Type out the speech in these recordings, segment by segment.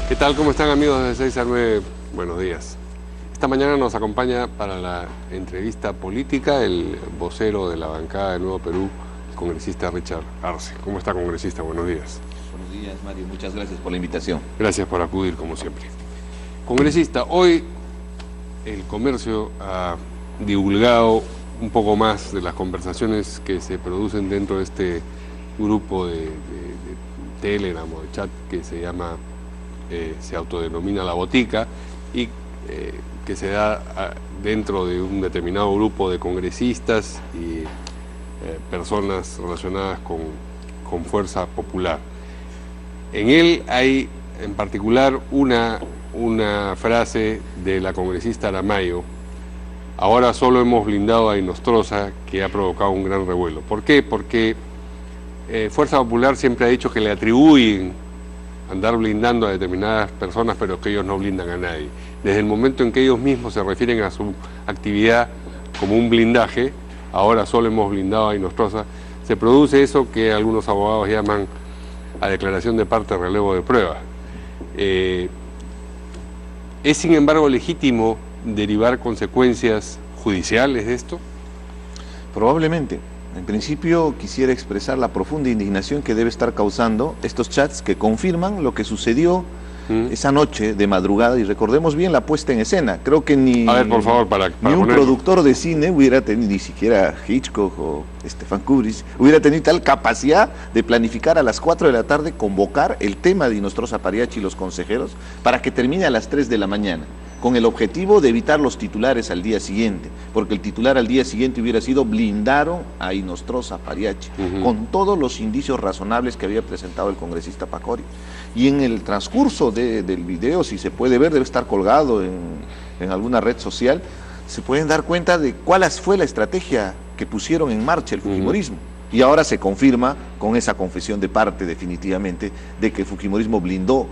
¿Qué tal? ¿Cómo están, amigos de 6 a 9? Buenos días. Esta mañana nos acompaña para la entrevista política el vocero de la bancada de Nuevo Perú, el congresista Richard Arce. ¿Cómo está, congresista? Buenos días. Buenos días, Mario. Muchas gracias por la invitación. Gracias por acudir, como siempre. Congresista, hoy el Comercio ha divulgado un poco más de las conversaciones que se producen dentro de este grupo de Telegram o de chat que se llama, se autodenomina La Botica, y que se da dentro de un determinado grupo de congresistas y personas relacionadas con Fuerza Popular. En él hay en particular una frase de la congresista Aramayo: ahora solo hemos blindado a Inostroza, que ha provocado un gran revuelo. ¿Por qué? Porque Fuerza Popular siempre ha dicho que le atribuyen andar blindando a determinadas personas, pero que ellos no blindan a nadie. Desde el momento en que ellos mismos se refieren a su actividad como un blindaje, ahora solo hemos blindado a Inostroza, se produce eso que algunos abogados llaman a declaración de parte, relevo de prueba. Es sin embargo legítimo derivar consecuencias judiciales de esto. Probablemente. En principio quisiera expresar la profunda indignación que debe estar causando estos chats que confirman lo que sucedió esa noche de madrugada, y recordemos bien la puesta en escena. Creo que ni, a ver, por favor, ni un productor de cine hubiera tenido, ni siquiera Hitchcock o Stefan Kubrick, hubiera tenido tal capacidad de planificar a las 4 de la tarde, convocar el tema de Inostroza Pariachi y los consejeros para que termine a las 3 de la mañana, con el objetivo de evitar los titulares al día siguiente, porque el titular al día siguiente hubiera sido: blindaron a Inostroza Pariachi, con todos los indicios razonables que había presentado el congresista Pacori. Y en el transcurso del video, si se puede ver, debe estar colgado en alguna red social, se pueden dar cuenta de cuál fue la estrategia que pusieron en marcha el fujimorismo. Y ahora se confirma con esa confesión de parte, definitivamente, de que el fujimorismo blindó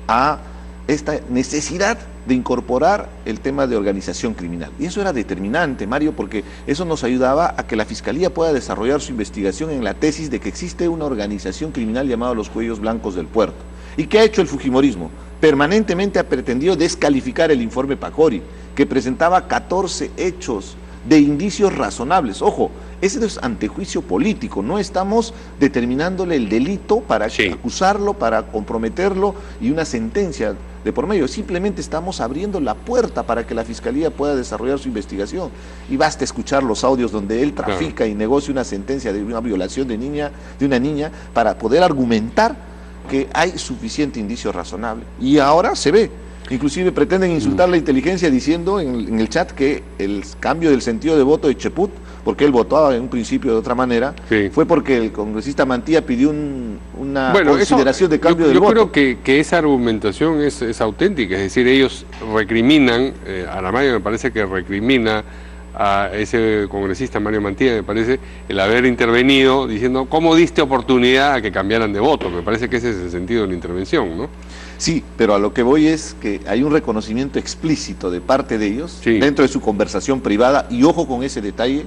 a esta necesidad de incorporar el tema de organización criminal. Y eso era determinante, Mario, porque eso nos ayudaba a que la Fiscalía pueda desarrollar su investigación en la tesis de que existe una organización criminal llamada los Cuellos Blancos del Puerto. ¿Y qué ha hecho el fujimorismo? Permanentemente ha pretendido descalificar el informe Pacori, que presentaba 14 hechos de indicios razonables. Ojo, ese es antejuicio político, no estamos determinándole el delito para acusarlo, para comprometerlo y una sentencia de por medio. Simplemente estamos abriendo la puerta para que la Fiscalía pueda desarrollar su investigación. Y basta escuchar los audios donde él trafica y negocia una sentencia de una violación de una niña para poder argumentar que hay suficiente indicio razonable. Y ahora se ve. Inclusive pretenden insultar la inteligencia diciendo en el chat que el cambio del sentido de voto de Cheput, porque él votaba en un principio de otra manera, fue porque el congresista Mantilla pidió una consideración de cambio del voto. Yo creo que esa argumentación es auténtica, es decir, ellos recriminan, Aramayo me parece que recrimina a ese congresista Mario Mantilla, me parece, el haber intervenido diciendo: ¿cómo diste oportunidad a que cambiaran de voto? Me parece que ese es el sentido de la intervención, ¿no? Sí, pero a lo que voy es que hay un reconocimiento explícito de parte de ellos dentro de su conversación privada, y ojo con ese detalle,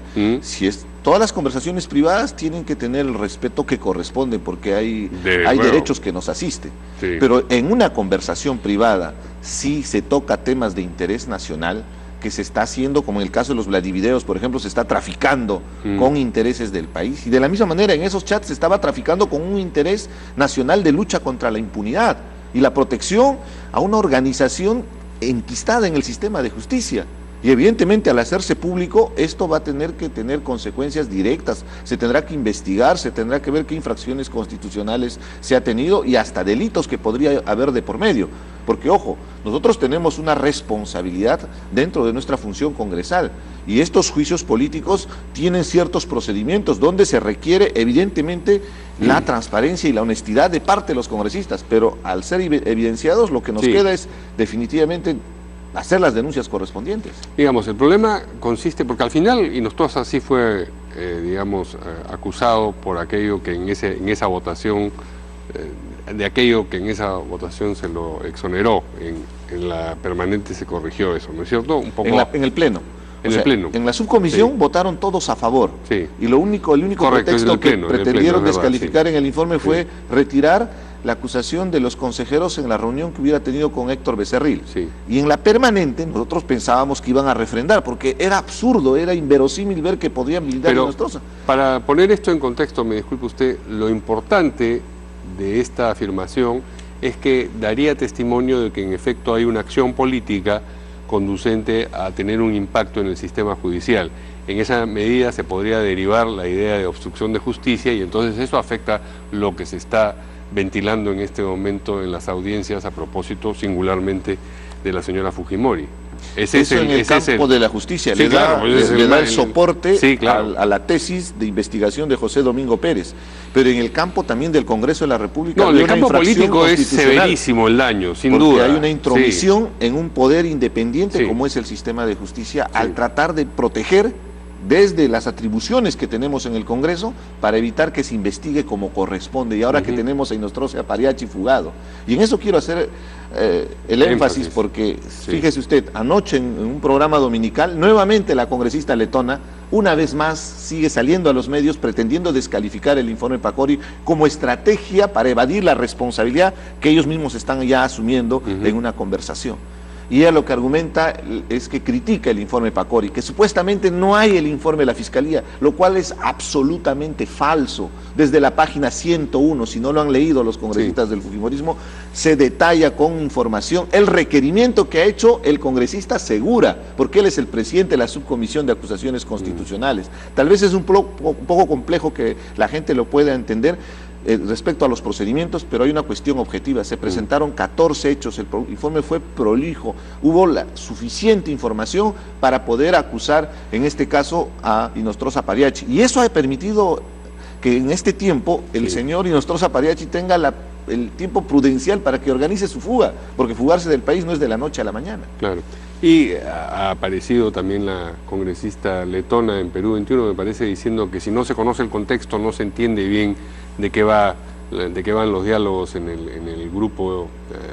todas las conversaciones privadas tienen que tener el respeto que corresponde, porque hay derechos que nos asisten, pero en una conversación privada sí se toca temas de interés nacional, que se está haciendo, como en el caso de los Vladivideos, por ejemplo, se está traficando con intereses del país, y de la misma manera en esos chats se estaba traficando con un interés nacional de lucha contra la impunidad y la protección a una organización enquistada en el sistema de justicia. Y evidentemente al hacerse público esto va a tener que tener consecuencias directas, se tendrá que investigar, se tendrá que ver qué infracciones constitucionales se ha tenido y hasta delitos que podría haber de por medio. Porque ojo, nosotros tenemos una responsabilidad dentro de nuestra función congresal, y estos juicios políticos tienen ciertos procedimientos donde se requiere evidentemente la transparencia y la honestidad de parte de los congresistas, pero al ser evidenciados lo que nos queda es definitivamente hacer las denuncias correspondientes. Digamos, el problema consiste, porque al final Inostroza sí fue, acusado por aquello que en esa votación, de aquello que en esa votación se lo exoneró, en la permanente se corrigió eso, ¿no es cierto? Un poco en el Pleno. En la subcomisión votaron todos a favor, y el único pretexto que pretendieron descalificar en el informe fue retirar la acusación de los consejeros en la reunión que hubiera tenido con Héctor Becerril. Sí. Y en la permanente nosotros pensábamos que iban a refrendar, porque era absurdo, era inverosímil ver que podían blindar a Inostroza. Para poner esto en contexto, me disculpe usted, lo importante de esta afirmación es que daría testimonio de que en efecto hay una acción política conducente a tener un impacto en el sistema judicial. En esa medida se podría derivar la idea de obstrucción de justicia y entonces eso afecta lo que se está ventilando en este momento en las audiencias a propósito singularmente de la señora Fujimori. Eso en el campo de la justicia, le da el soporte a la tesis de investigación de José Domingo Pérez, pero en el campo también del Congreso de la República. No, en el campo político es severísimo el daño, sin duda. Porque hay una intromisión en un poder independiente como es el sistema de justicia, al tratar de proteger desde las atribuciones que tenemos en el Congreso para evitar que se investigue como corresponde, y ahora que tenemos a Inostroza Apariachi fugado. Y en eso quiero hacer el énfasis porque, fíjese usted, anoche en un programa dominical, nuevamente la congresista letona, una vez más, sigue saliendo a los medios pretendiendo descalificar el informe Pacori como estrategia para evadir la responsabilidad que ellos mismos están ya asumiendo en una conversación. Y ella lo que argumenta es que critica el informe Pacori, que supuestamente no hay el informe de la Fiscalía, lo cual es absolutamente falso. Desde la página 101, si no lo han leído los congresistas del Fujimorismo, se detalla con información el requerimiento que ha hecho el congresista Segura, porque él es el presidente de la Subcomisión de Acusaciones Constitucionales. Tal vez es un poco complejo que la gente lo pueda entender, respecto a los procedimientos, pero hay una cuestión objetiva. Se presentaron 14 hechos, el informe fue prolijo, hubo la suficiente información para poder acusar, en este caso, a Inostroza Apariachi. Y eso ha permitido que en este tiempo el señor Inostroza Apariachi tenga el tiempo prudencial para que organice su fuga, porque fugarse del país no es de la noche a la mañana. Claro. Y ha aparecido también la congresista letona en Perú 21, me parece, diciendo que si no se conoce el contexto no se entiende bien de qué van los diálogos en el grupo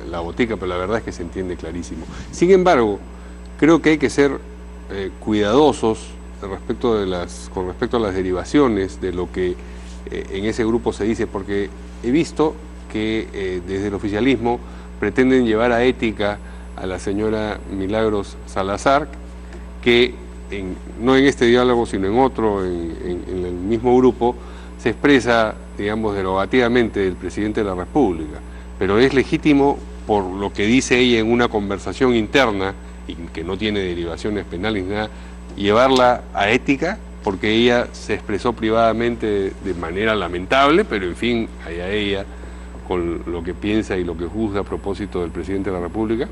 La Botica, pero la verdad es que se entiende clarísimo. Sin embargo, creo que hay que ser cuidadosos con respecto a las derivaciones de lo que en ese grupo se dice, porque he visto que desde el oficialismo pretenden llevar a ética a la señora Milagros Salazar, que no en este diálogo, sino en otro, en el mismo grupo, se expresa, digamos, derogativamente del presidente de la República, pero es legítimo, por lo que dice ella en una conversación interna, y que no tiene derivaciones penales ni nada, llevarla a ética, porque ella se expresó privadamente de manera lamentable, pero en fin, allá ella con lo que piensa y lo que juzga a propósito del presidente de la República.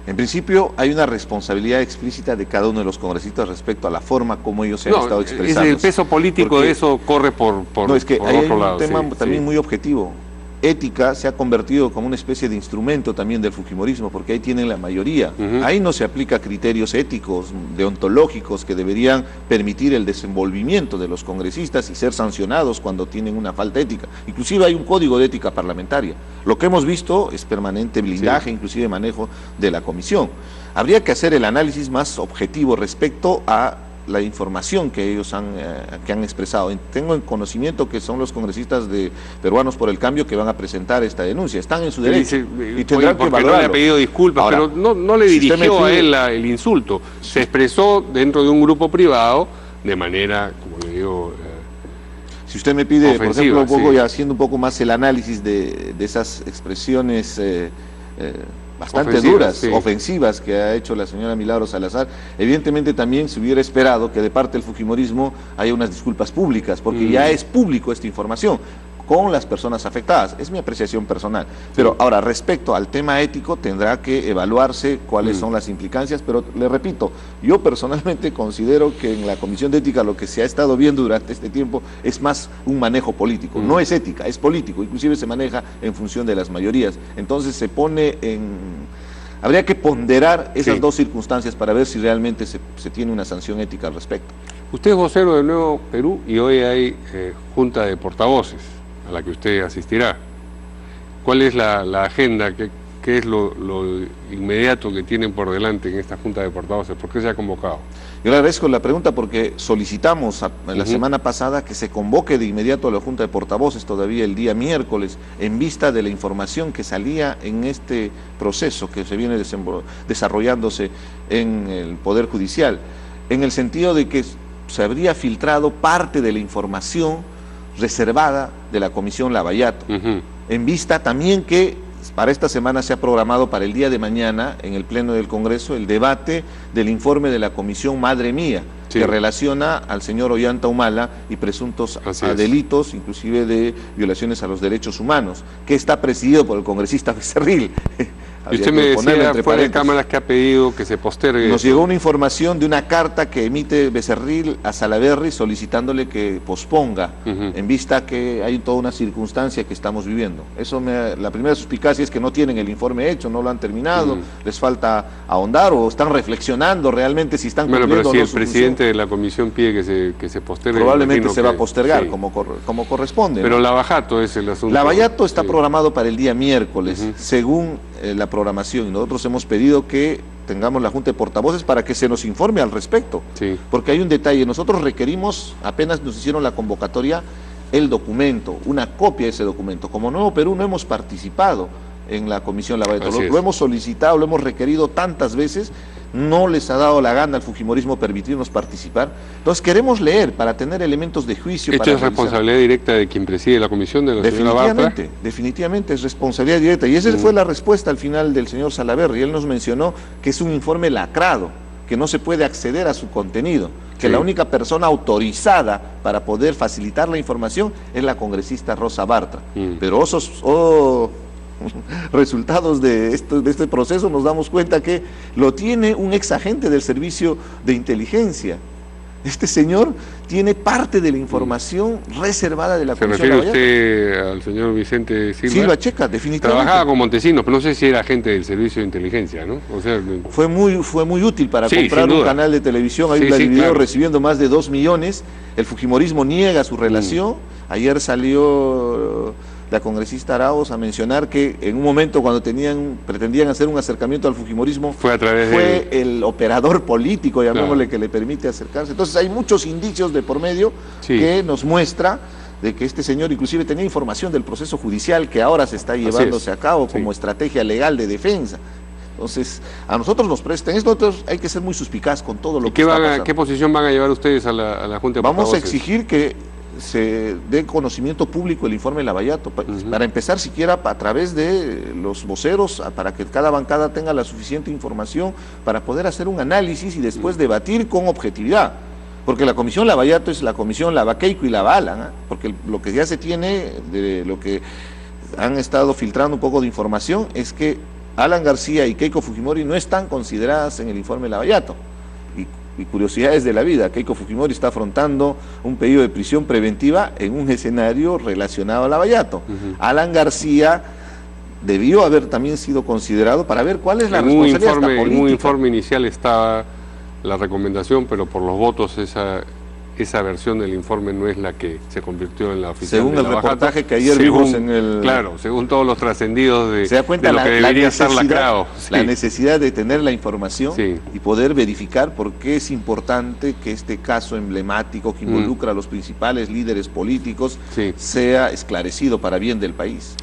En principio hay una responsabilidad explícita de cada uno de los congresistas respecto a la forma como ellos se han estado expresando. El peso político de eso corre por no, es que por hay otro lado. Un tema también muy objetivo. Ética se ha convertido como una especie de instrumento también del fujimorismo, porque ahí tienen la mayoría. Ahí no se aplica criterios éticos, deontológicos, que deberían permitir el desenvolvimiento de los congresistas y ser sancionados cuando tienen una falta ética. Inclusive hay un código de ética parlamentaria. Lo que hemos visto es permanente blindaje, inclusive manejo de la comisión. Habría que hacer el análisis más objetivo respecto a la información que ellos han expresado. Tengo en conocimiento que son los congresistas de Peruanos por el Cambio que van a presentar esta denuncia. Están en su derecho y tendrán que valorarlo. No le ha pedido disculpas. Ahora, pero no le dirigió a él el insulto. Se expresó dentro de un grupo privado de manera, como le digo, si usted me pide, ofensiva, por ejemplo, un poco, y haciendo un poco más el análisis de esas expresiones bastante duras, ofensivas que ha hecho la señora Milagros Salazar, evidentemente también se hubiera esperado que de parte del fujimorismo haya unas disculpas públicas, porque ya es público esta información con las personas afectadas. Es mi apreciación personal. Pero ahora, respecto al tema ético, tendrá que evaluarse cuáles son las implicancias, pero le repito, yo personalmente considero que en la Comisión de Ética lo que se ha estado viendo durante este tiempo es más un manejo político. No es ética, es político, inclusive se maneja en función de las mayorías. Entonces se pone habría que ponderar esas dos circunstancias para ver si realmente se tiene una sanción ética al respecto. Usted es vocero de Nuevo Perú y hoy hay junta de portavoces a la que usted asistirá. ¿Cuál es la agenda? ¿Qué qué es lo inmediato que tienen por delante en esta Junta de Portavoces? ¿Por qué se ha convocado? Yo le agradezco la pregunta porque solicitamos la semana pasada que se convoque de inmediato a la Junta de Portavoces todavía el día miércoles en vista de la información que salía en este proceso que se viene desarrollándose en el Poder Judicial, en el sentido de que se habría filtrado parte de la información reservada de la Comisión Lavallato, en vista también que para esta semana se ha programado para el día de mañana en el Pleno del Congreso el debate del informe de la Comisión Madre Mía, que relaciona al señor Ollanta Humala y presuntos delitos, inclusive de violaciones a los derechos humanos, que está presidido por el congresista Becerril. Y usted me decía fuera de cámaras que ha pedido que se postergue. Nos llegó una información de una carta que emite Becerril a Salaverry solicitándole que posponga, en vista que hay toda una circunstancia que estamos viviendo. La primera suspicacia es que no tienen el informe hecho, no lo han terminado, les falta ahondar o están reflexionando realmente si están cumpliendo. Pero si el presidente de la comisión pide que se postergue, probablemente se va a postergar como corresponde. Pero ¿no? Lavallato es el asunto. Lavallato está programado para el día miércoles, según la programación, y nosotros hemos pedido que tengamos la Junta de Portavoces para que se nos informe al respecto, porque hay un detalle, nosotros requerimos, apenas nos hicieron la convocatoria, el documento, una copia de ese documento. Como Nuevo Perú no hemos participado en la Comisión Lavallato, lo hemos solicitado, lo hemos requerido tantas veces, no les ha dado la gana al fujimorismo permitirnos participar. Entonces queremos leer para tener elementos de juicio. ¿Esto es responsabilidad directa de quien preside la comisión, de la señora Bartra? Definitivamente es responsabilidad directa, y esa fue la respuesta al final del señor Salaverry. Él nos mencionó que es un informe lacrado, que no se puede acceder a su contenido, que la única persona autorizada para poder facilitar la información es la congresista Rosa Bartra. Pero resultados de este proceso nos damos cuenta que lo tiene un ex agente del servicio de inteligencia. Este señor tiene parte de la información reservada de la Comisión Lavallato. ¿Se refiere usted al señor Vicente Silva Checa? Definitivamente. Trabajaba con Montesinos, pero no sé si era agente del servicio de inteligencia, ¿no? O sea, fue muy útil para comprar un canal de televisión. Ahí la dividió recibiendo más de 2 millones. El fujimorismo niega su relación. Ayer salió la congresista Arauz a mencionar que en un momento cuando pretendían hacer un acercamiento al fujimorismo, fue el operador político, llamémosle, que le permite acercarse. Entonces hay muchos indicios de por medio que nos muestra de que este señor inclusive tenía información del proceso judicial que ahora se está llevándose a cabo como estrategia legal de defensa. Entonces, a nosotros nos prestan esto, entonces hay que ser muy suspicaz con todo lo que está pasando. ¿Qué posición van a llevar ustedes a la Junta de Portavoces? Vamos a exigir que se dé conocimiento público el informe Lavallato, para empezar siquiera a través de los voceros, para que cada bancada tenga la suficiente información para poder hacer un análisis y después debatir con objetividad, porque la Comisión Lavallato es la Comisión Lavaqueico y Lavalan, porque lo que ya se tiene, de lo que han estado filtrando un poco de información, es que Alan García y Keiko Fujimori no están consideradas en el informe Lavallato. Y curiosidades de la vida, Keiko Fujimori está afrontando un pedido de prisión preventiva en un escenario relacionado a Lavallato. Alan García debió haber también sido considerado para ver cuál es la responsabilidad política. En un informe inicial estaba la recomendación, pero por los votos esa versión del informe no es la que se convirtió en la oficial. Según el reportaje que ayer vimos en el... Claro, según todos los trascendidos de lo que debería estar lacrado. La necesidad de tener la información y poder verificar por qué es importante que este caso emblemático que involucra a los principales líderes políticos sea esclarecido para bien del país.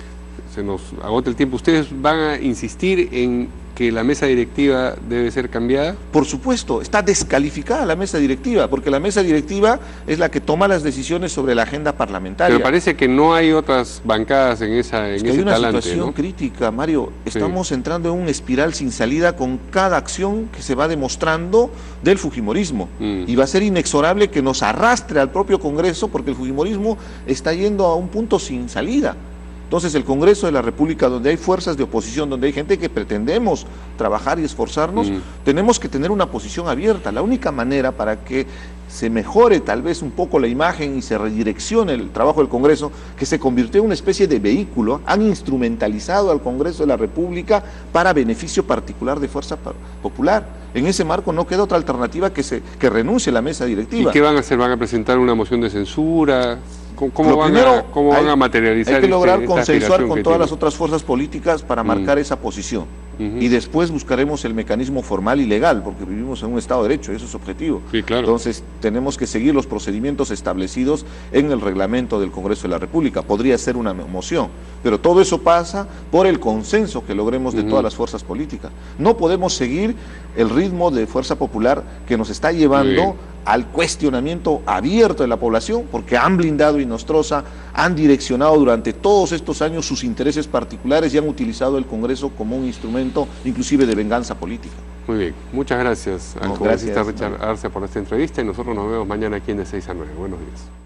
Se nos agota el tiempo. ¿Ustedes van a insistir en que la mesa directiva debe ser cambiada? Por supuesto, está descalificada la mesa directiva, porque la mesa directiva es la que toma las decisiones sobre la agenda parlamentaria. Pero parece que no hay otras bancadas en ese talante. Hay una situación crítica, Mario. Estamos entrando en una espiral sin salida con cada acción que se va demostrando del fujimorismo. Y va a ser inexorable que nos arrastre al propio Congreso, porque el fujimorismo está yendo a un punto sin salida. Entonces el Congreso de la República, donde hay fuerzas de oposición, donde hay gente que pretendemos trabajar y esforzarnos, tenemos que tener una posición abierta. La única manera para que se mejore tal vez un poco la imagen y se redireccione el trabajo del Congreso, que se convirtió en una especie de vehículo, han instrumentalizado al Congreso de la República para beneficio particular de Fuerza Popular. En ese marco no queda otra alternativa que renuncie la mesa directiva. ¿Y qué van a hacer? ¿Van a presentar una moción de censura? ¿Cómo van a materializar? Hay que lograr esta consensuar aspiración con que todas tiene? las otras fuerzas políticas para marcar esa posición. Y después buscaremos el mecanismo formal y legal, porque vivimos en un Estado de Derecho, eso es objetivo. Sí, claro. Entonces tenemos que seguir los procedimientos establecidos en el reglamento del Congreso de la República. Podría ser una moción, pero todo eso pasa por el consenso que logremos de todas las fuerzas políticas. No podemos seguir el ritmo de fuerza popular que nos está llevando al cuestionamiento abierto de la población, porque han blindado Inostroza, han direccionado durante todos estos años sus intereses particulares y han utilizado el Congreso como un instrumento inclusive de venganza política. Muy bien, muchas gracias al No, congresista gracias, Richard Arce por esta entrevista y nosotros nos vemos mañana aquí en de 6 a 9. Buenos días.